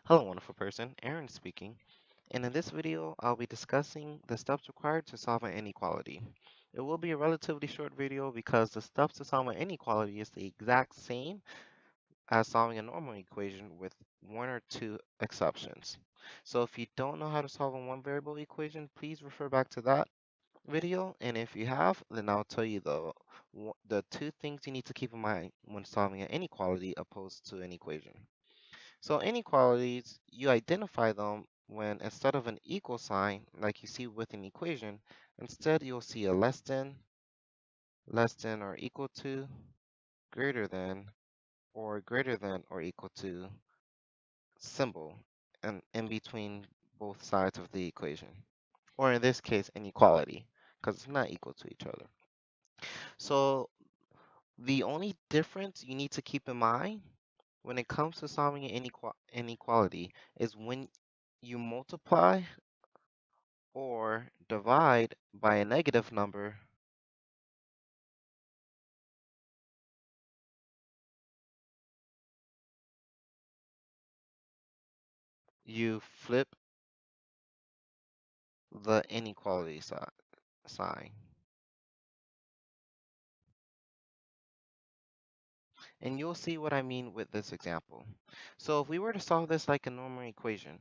Hello, wonderful person. Aaron speaking. And in this video, I'll be discussing the steps required to solve an inequality. It will be a relatively short video because the steps to solve an inequality is the exact same as solving a normal equation with one or two exceptions. So if you don't know how to solve a one variable equation, please refer back to that video. And if you have, then I'll tell you the two things you need to keep in mind when solving an inequality opposed to an equation. So inequalities, you identify them when instead of an equal sign, like you see with an equation, instead you'll see a less than or equal to, greater than, or greater than or equal to symbol and in between both sides of the equation. Or in this case, inequality, because it's not equal to each other. So the only difference you need to keep in mind when it comes to solving an inequality is when you multiply or divide by a negative number, you flip the inequality sign. And you'll see what I mean with this example. So if we were to solve this like a normal equation,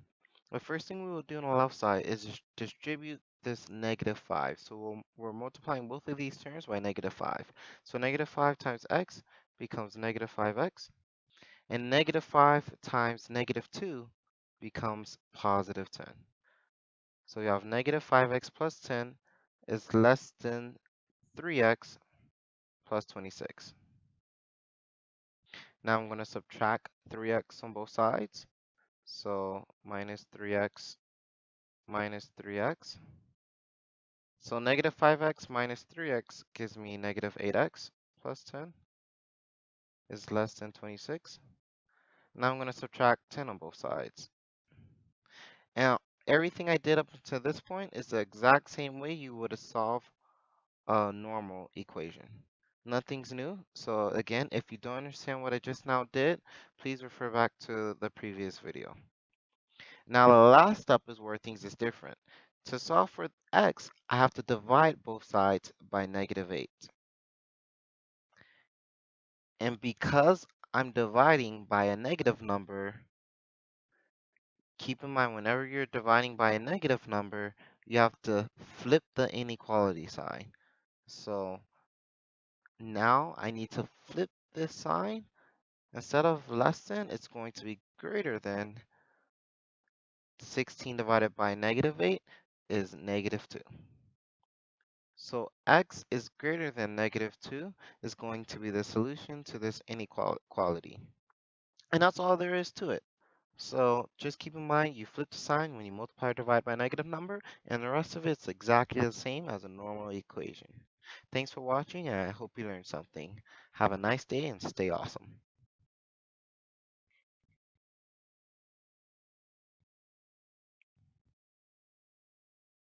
the first thing we will do on the left side is just distribute this negative 5. So we're multiplying both of these terms by negative 5. So negative 5 times x becomes negative 5x. And negative 5 times negative 2 becomes positive 10. So you have negative 5x plus 10 is less than 3x plus 26. Now I'm going to subtract 3x on both sides. So minus 3x minus 3x. So negative 5x minus 3x gives me negative 8x plus 10 is less than 26. Now I'm going to subtract 10 on both sides. Now everything I did up to this point is the exact same way you would have solved a normal equation. Nothing's new. So again, if you don't understand what I just now did, please refer back to the previous video. Now the last step is where things is different. To solve for x, I have to divide both sides by negative 8. And because I'm dividing by a negative number, keep in mind whenever you're dividing by a negative number, you have to flip the inequality sign. So now I need to flip this sign. Instead of less than, it's going to be greater than 16 divided by negative 8 is negative 2. So x is greater than negative 2 is going to be the solution to this inequality. And that's all there is to it. So just keep in mind you flip the sign when you multiply or divide by a negative number, and the rest of it's exactly the same as a normal equation. Thanks for watching, and I hope you learned something. Have a nice day and stay awesome.